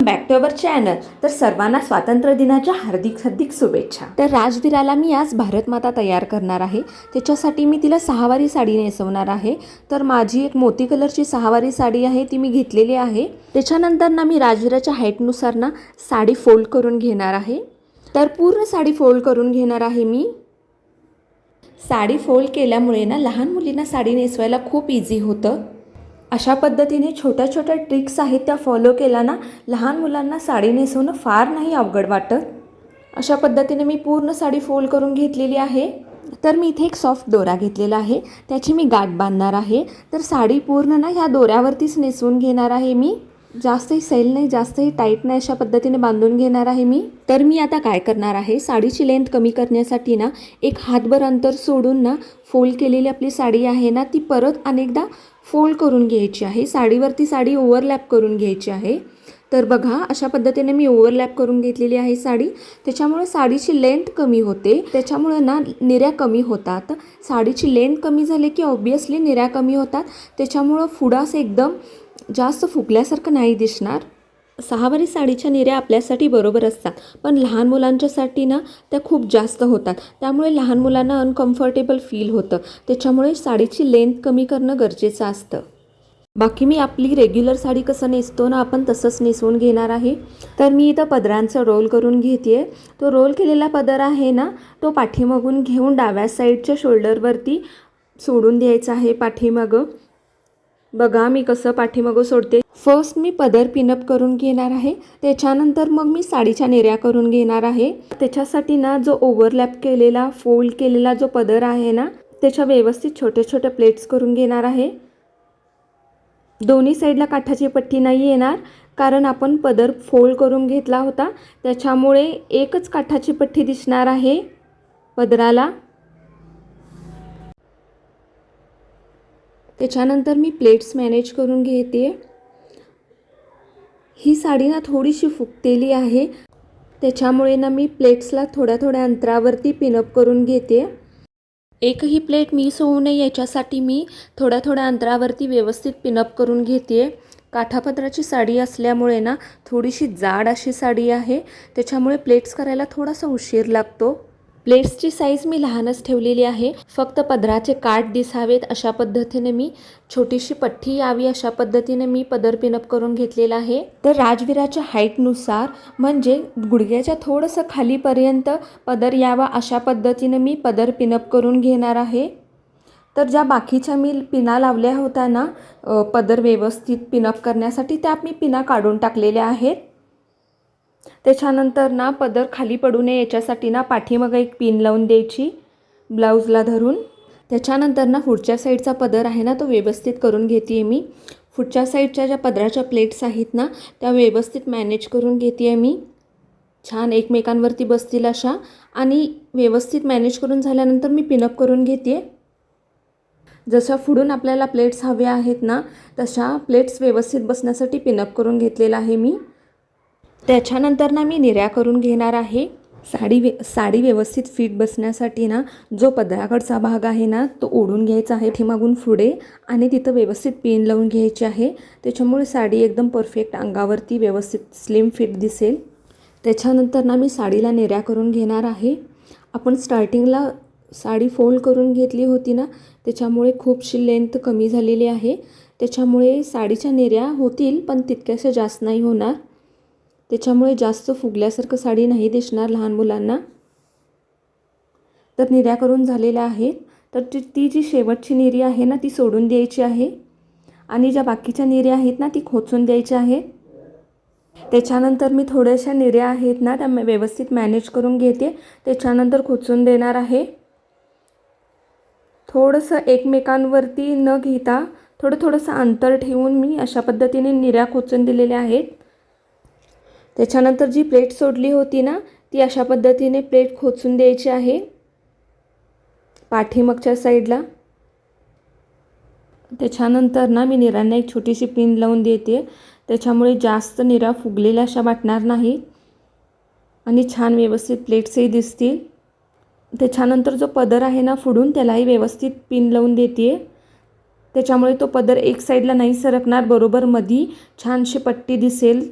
Back to our channel. तर सर्वांना स्वातंत्र्य दिनाच्या हार्दिक शुभेच्छा. तर राजवीराला मी आज भारत माता तयार करणार आहे. त्याच्यासाठी मी तिला सहावारी साडी नेसवणार आहे. तर माझी एक मोती कलरची सहावारी साडी आहे, ती मी घेतलेली आहे. त्याच्यानंतर ना मी राजवीराच्या हाईटनुसार ना साडी फोल्ड करून घेणार आहे. तर पूर्ण साडी फोल्ड करून घेणार आहे मी. साडी फोल्ड केल्यामुळे ना लहान मुलींना साडी नेसवायला खूप इझी होतं. अशा पद्धतीने छोट्या छोट्या ट्रिक्स आहेत त्या फॉलो केला ना लहान मुलांना साडी नेसवणं फार नाही अवघड वाटत. अशा पद्धतीने मी पूर्ण साडी फोल्ड करून घेतलेली आहे. तर मी इथे एक सॉफ्ट दोरा घेतलेला आहे, त्याची मी गाठ बांधणार आहे. तर साडी पूर्ण ना ह्या दोऱ्यावरतीच नेसवून घेणार आहे मी. जास्तही सैल नाही, जास्तही टाईट नाही, अशा पद्धतीने बांधून घेणार आहे मी. तर मी आता काय करणार आहे, साडीची लेंथ कमी करण्यासाठी ना एक हातभर अंतर सोडून ना फोल्ड केलेली आपली साडी आहे ना ती परत अनेकदा फोल्ड करून घ्यायची आहे. साडीवरती साडी ओव्हरलॅप करून घ्यायची आहे. तर बघा अशा पद्धतीने मी ओव्हरलॅप करून घेतलेली आहे साडी. त्याच्यामुळे साडीची लेंथ कमी होते, त्याच्यामुळे ना निऱ्या कमी होतात. साडीची लेंथ कमी झाली की ऑब्वियसली निऱ्या कमी होतात. त्याच्यामुळं फुडास एकदम जास्त फुगल्यासारखं नाही दिसणार. सहावारी साडीच्या निऱ्या आपल्यासाठी बरोबर असतात, पण लहान मुलांच्यासाठी ना त्या खूप जास्त होतात. त्यामुळे लहान मुलांना अनकम्फर्टेबल फील होतं. त्याच्यामुळे साडीची लेंथ कमी करणं गरजेचं असतं. बाकी मी आपली रेग्युलर साडी कसं नेसतो ना आपण तसंच नेसवून घेणार आहे. तर मी इथं पदरांचं रोल करून घेते. तो रोल केलेला पदर आहे ना तो पाठीमागून घेऊन डाव्या साईडच्या शोल्डरवरती सोडून द्यायचा आहे पाठीमागं. बघा मी कसं पाठीमागं सोडते. फर्स्ट मी पदर पिनअप करून घेणार आहे, त्याच्यानंतर मग मी साडीच्या नेऱ्या करून घेणार आहे. त्याच्यासाठी ना जो ओव्हरलॅप केलेला फोल्ड केलेला जो पदर आहे ना त्याच्या व्यवस्थित छोटे छोटे प्लेट्स करून घेणार आहे. दोन्ही साईडला काठाची पट्टी नाही येणार, कारण आपण पदर फोल्ड करून घेतला होता, त्याच्यामुळे एकच काठाची पट्टी दिसणार आहे पदराला. त्याच्यानंतर मी प्लेट्स मॅनेज करून घेते. ही साडी ना थोडीशी फुगतेली आहे, त्याच्यामुळे ना मी प्लेट्सला थोड्या थोड्या अंतरावरती पिनअप करून घेते. एकही प्लेट मिस होऊ नये याच्यासाठी मी थोड्या थोड्या अंतरावरती व्यवस्थित पिनअप करून घेते. काठापदराची साडी असल्यामुळे ना थोडीशी जाड अशी साडी आहे, त्याच्यामुळे प्लेट्स करायला थोडासा उशीर लागतो. प्लेट्सची साईज मी लहानच ठेवलेली आहे, फक्त पदराचे काठ दिसावेत अशा पद्धतीने मी छोटीशी पट्टी यावी अशा पद्धतीने मी पदर पिनअप करून घेतलेला आहे. तर राजवीराच्या हाईटनुसार म्हणजे गुडघ्याच्या थोडंसं खालीपर्यंत पदर यावा अशा पद्धतीने मी पदर पिनअप करून घेणार आहे. तर ज्या बाकीच्या मी पिना लावल्या होत्या ना पदर व्यवस्थित पिनअप करण्यासाठी, त्या मी पिना काढून टाकलेल्या आहेत. त्याच्यानंतर ना पदर खाली पडू नये याच्यासाठी ना पाठीमागं एक पिन लावून द्यायची ब्लाऊजला धरून. त्याच्यानंतर ना पुढच्या साईडचा पदर आहे ना तो व्यवस्थित करून घेते मी. पुढच्या साईडच्या ज्या पदराच्या प्लेट्स आहेत ना त्या व्यवस्थित मॅनेज करून घेते मी, छान एकमेकांवरती बसतील अशा. आणि व्यवस्थित मॅनेज करून झाल्यानंतर मी पिनअप करून घेते. जशा पुढून आपल्याला प्लेट्स हव्या आहेत ना तशा प्लेट्स व्यवस्थित बसण्यासाठी पिनअप करून घेतलेला आहे मी. त्याच्यानंतर ना मी निऱ्या करून घेणार आहे. साडी व्यवस्थित फिट बसण्यासाठी ना जो पदराकडचा भाग आहे ना तो ओढून घ्यायचा आहे पाठीमागून पुढे आणि तिथं व्यवस्थित पिन लावून घ्यायची आहे. त्याच्यामुळे साडी एकदम परफेक्ट अंगावरती व्यवस्थित स्लिम फिट दिसेल. त्याच्यानंतर ना मी साडीला निऱ्या करून घेणार आहे. आपण स्टार्टिंगला साडी फोल्ड करून घेतली होती ना त्याच्यामुळे खूपशी लेंथ कमी झालेली आहे, त्याच्यामुळे साडीच्या निऱ्या होतील पण तितक्याशा जास्त नाही होणार. त्याच्यामुळे जास्त फुगल्यासारखं साडी नाही दिसणार लहान मुलांना. तर निऱ्या करून झालेल्या आहेत. तर ती जी शेवटची निरी आहे ना ती सोडून द्यायची आहे आणि ज्या बाकीच्या निऱ्या आहेत ना ती खोचून द्यायच्या आहेत. त्याच्यानंतर मी थोड्याशा निऱ्या आहेत ना त्या व्यवस्थित मॅनेज करून घेते, त्याच्यानंतर खोचून देणार आहे. थोडंसं एकमेकांवरती न घेता थोडंसं अंतर ठेवून मी अशा पद्धतीने निऱ्या खोचून दिलेल्या आहेत. त्याच्यानंतर जी प्लेट सोडली होती ना ती अशा पद्धतीने प्लेट खोचून द्यायची आहे पाठीमागच्या साईडला. त्याच्यानंतर ना मी निऱ्यांना एक छोटीशी पिन लावून देते, त्याच्यामुळे जास्त निऱ्या फुगलेल्या अशा वाटणार नाही आणि छान व्यवस्थित प्लेट्सही दिसतील. त्याच्यानंतर जो पदर आहे ना पुढून त्यालाही व्यवस्थित पिन लावून देते, त्याच्यामुळे तो पदर एक साईडला नाही सरकणार, बरोबर मधी छानशी पट्टी दिसेल.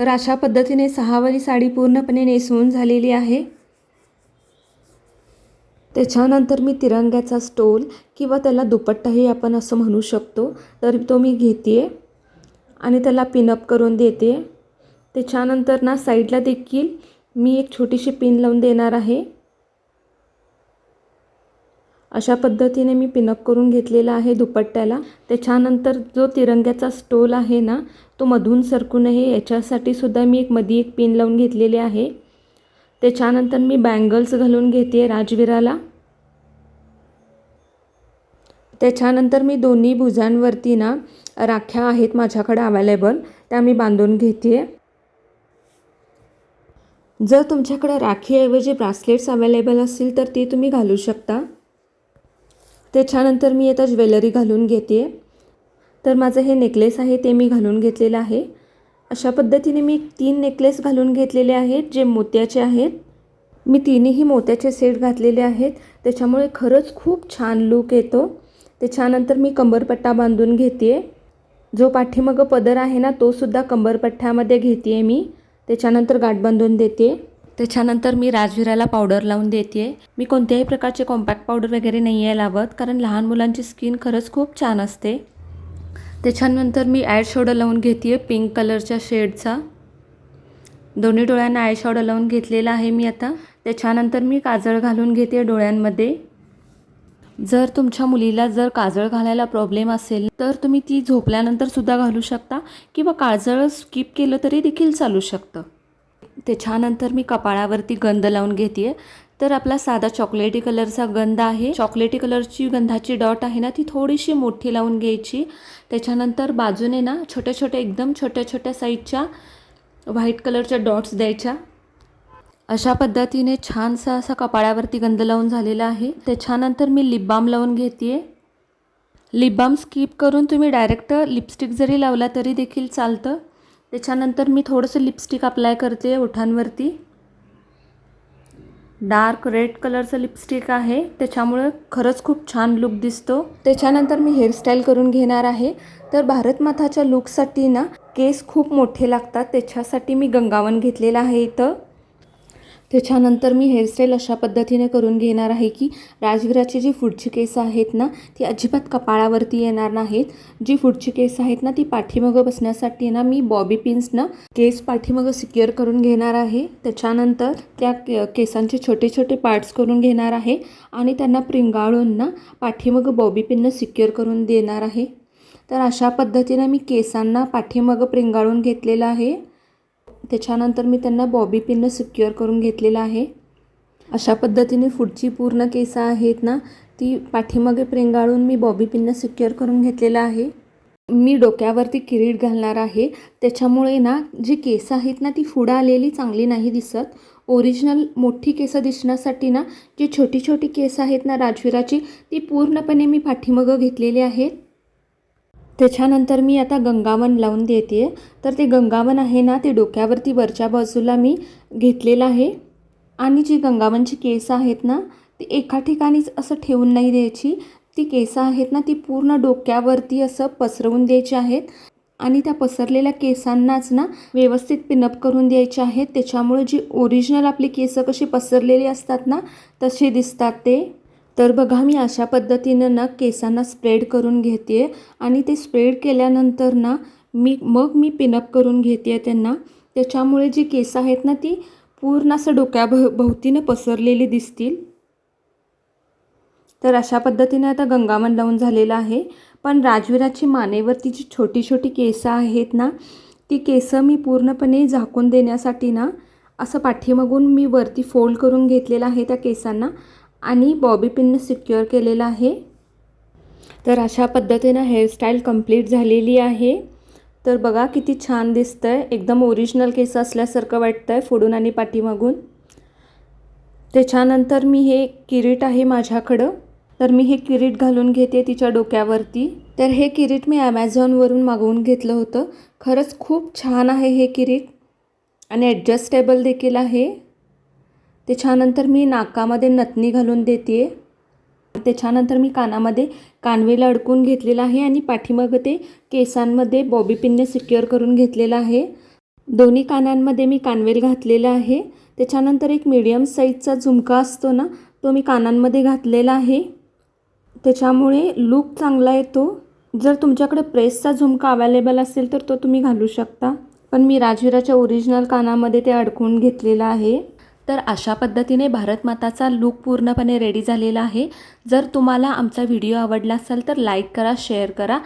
तर अशा पद्धतीने सहावारी साडी पूर्णपणे नेसवून झालेली आहे. त्याच्यानंतर मी तिरंग्याचा स्टोल किंवा त्याला दुपट्टाही आपण असं म्हणू शकतो, तर तो मी घेते आणि त्याला पिनअप करून देते. त्याच्यानंतर ना साईडला देखील मी एक छोटीशी पिन लावून देणार आहे. अशा पद्धतीने मी पिनअप करून घेतलेला आहे दुपट्ट्याला. त्याच्यानंतर जो तिरंग्याचा स्टोल आहे ना, तो मधून सरकू नये याच्यासाठी सुद्धा मी मध्ये एक पिन लावून घेतलेली आहे. त्याच्यानंतर मी बँगल्स घालून घेते राजवीराला. त्याच्यानंतर मी दोन्ही भुजांवरती ना राख्या आहेत माझ्याकडे अवेलेबल, त्या मी बांधून घेते. जर तुमच्याकडे राखीऐवजी ब्रासलेट्स अवेलेबल असतील तर ते तुम्ही घालू शकता. त्याच्यानंतर मी आता ज्वेलरी घालून घेते. तर माझं हे नेकलेस आहे ते मी घालून घेतलेलं आहे. अशा पद्धतीने मी 3 नेकलेस घालून घेतलेले आहेत जे मोत्याचे आहेत. मी तिन्ही मोत्याचे सेट घातलेले आहेत, त्याच्यामुळे खरंच खूप छान लूक येतो. त्याच्यानंतर मी कंबरपट्टा बांधून घेते. जो पाठीमागं पदर आहे ना, तो सुद्धा कंबरपट्ट्यामध्ये घेते मी. त्याच्यानंतर गाठ बांधून देते. त्याच्यानंतर मी राजवीराला पावडर लावून देते. मी कोणत्याही प्रकारचे कॉम्पॅक्ट पावडर वगैरे नाही आहे लावत, कारण लहान मुलांची स्किन खरंच खूप छान असते. त्याच्यानंतर मी आय शॅडो लावून घेते पिंक कलरच्या शेडचा. दोन्ही डोळ्यांना आय शॅडो लावून घेतलेला आहे मी आता. त्याच्यानंतर मी काजळ घालून घेते डोळ्यांमध्ये. जर तुमच्या मुलीला जर काजळ घालायला प्रॉब्लेम असेल तर तुम्ही ती झोपल्यानंतर सुद्धा घालू शकता किंवा काजळ स्किप केलं तरी देखील चालू शकतं. त्याच्यानंतर मी कपाळावरती गंध लावून घेते. तर आपला साधा चॉकलेटी कलरचा गंध आहे. चॉकलेटी कलरची गंधाची डॉट आहे ना, ती थोडीशी मोठी लावून घ्यायची. त्याच्यानंतर बाजूने ना एकदम छोट्या छोट्या साईजच्या व्हाईट कलरच्या डॉट्स द्यायच्या. अशा पद्धतीने छानसा असा कपाळावरती गंध लावून झालेला आहे. त्याच्यानंतर मी लिप बाम लावून घेते. लिप बाम स्किप करून तुम्ही डायरेक्ट लिपस्टिक जरी लावला तरी देखील चालतं. त्याच्यानंतर मी थोडंसं लिपस्टिक अप्लाय करते ओठांवरती. डार्क रेड कलरचं लिपस्टिक आहे, त्याच्यामुळे खरंच खूप छान लुक दिसतो. त्याच्यानंतर मी हेअरस्टाईल करून घेणार आहे. तर भारत माताच्या लुकसाठी ना केस खूप मोठे लागतात, त्याच्यासाठी मी गंगावन घेतलेला आहे इथं. त्याच्यानंतर मी हेअरस्टाईल अशा पद्धतीने करून घेणार आहे की राजवीराची जी पुढची केस आहेत ना, ती अजिबात कपाळावरती येणार नाहीत. जी पुढची केस आहेत ना, ती पाठीमागं बसण्यासाठी ना मी बॉबी पिन्सनं केस पाठीमागं सिक्युअर करून घेणार आहे. त्याच्यानंतर त्या केसांचे छोटे छोटे पार्ट्स करून घेणार आहे आणि त्यांना प्रिंगाळून ना पाठीमागं बॉबी पिननं सिक्युअर करून देणार आहे. तर अशा पद्धतीने मी केसांना पाठीमागं प्रिंगाळून घेतलेलं आहे. त्याच्यानंतर मी त्यांना बॉबी पिननं सिक्युअर करून घेतलेलं आहे. अशा पद्धतीने पुढची पूर्ण केस आहेत ना, ती पाठीमागे प्रिंगाळून मी बॉबी पिननं सिक्युअर करून घेतलेलं आहे. मी डोक्यावरती किरीट घालणार आहे, त्याच्यामुळे ना जी केस आहेत ना, ती पुढं आलेली चांगली नाही दिसत. ओरिजिनल मोठी केस दिसण्यासाठी ना जी छोटी छोटी केस आहेत ना राजवीराची, ती पूर्णपणे मी पाठीमागं घेतलेली आहेत. त्याच्यानंतर मी आता गंगावन लावून देते. तर ते गंगावन आहे ना, ते डोक्यावरती वरच्या बाजूला मी घेतलेलं आहे. आणि जी गंगावनची केस आहेत ना, ती एका ठिकाणीच असं ठेवून नाही द्यायची. ती केस आहेत ना, ती पूर्ण डोक्यावरती असं पसरवून द्यायची आहेत आणि त्या पसरलेल्या केसांनाच ना व्यवस्थित पिनअप करून द्यायचे आहेत. त्याच्यामुळे जी ओरिजिनल आपली केस कशी पसरलेली असतात ना, तशी दिसतात ते. तर बघा, मी अशा पद्धतीनं ना केसांना स्प्रेड करून घेते आणि ते स्प्रेड केल्यानंतर ना मी पिनअप करून घेते त्यांना. त्याच्यामुळे जी केस आहेत ना, ती पूर्ण असं भोवतीनं पसरलेली दिसतील. तर अशा पद्धतीने आता गंगावन लावून झालेलं आहे. पण राजवीराची मानेवरती जी छोटी छोटी केस आहेत ना, ती केस मी पूर्णपणे झाकून देण्यासाठी ना असं पाठीमागून मी वरती फोल्ड करून घेतलेलं आहे त्या केसांना आणि बॉबी पिननं सिक्युअर केलेलं आहे. तर अशा पद्धतीनं हेअरस्टाईल कंप्लीट झालेली आहे. तर बघा किती छान दिसतंय, एकदम ओरिजिनल केस असल्यासारखं वाटतंय पुढून आणि पाठीमागून. त्याच्यानंतर मी हे किरीट आहे माझ्याकडं, तर मी हे किरीट घालून घेते तिच्या डोक्यावरती. तर हे किरीट मी ॲमेझॉनवरून मागवून घेतलं होतं. खरंच खूप छान आहे हे किरीट आणि ॲडजस्टेबल देखील आहे. त्याच्यानंतर मी नाकामध्ये नथनी घालून देते. त्याच्यानंतर मी कानामध्ये कानवेला अडकून घेतलेला आहे आणि पाठीमागं ते केसांमध्ये बॉबी पिनने सिक्युअर करून घेतलेलं आहे. दोन्ही कानांमध्ये मी कानवेल घातलेला आहे. त्याच्यानंतर एक मीडियम साईजचा झुमका असतो ना, तो मी कानांमध्ये घातलेला आहे. त्याच्यामुळे लूक चांगला येतो. जर तुमच्याकडे प्रेसचा झुमका अवेलेबल असेल तर तो तुम्ही घालू शकता, पण मी राजवीराच्या ओरिजिनल कानामध्ये ते अडकवून घेतलेलं आहे. तर अशा पद्धतीने भारतमाताचा लूक पूर्णपणे रेडी झालेला आहे. जर तुम्हाला आमचा व्हिडिओ आवडला असेल तर लाईक करा, शेअर करा.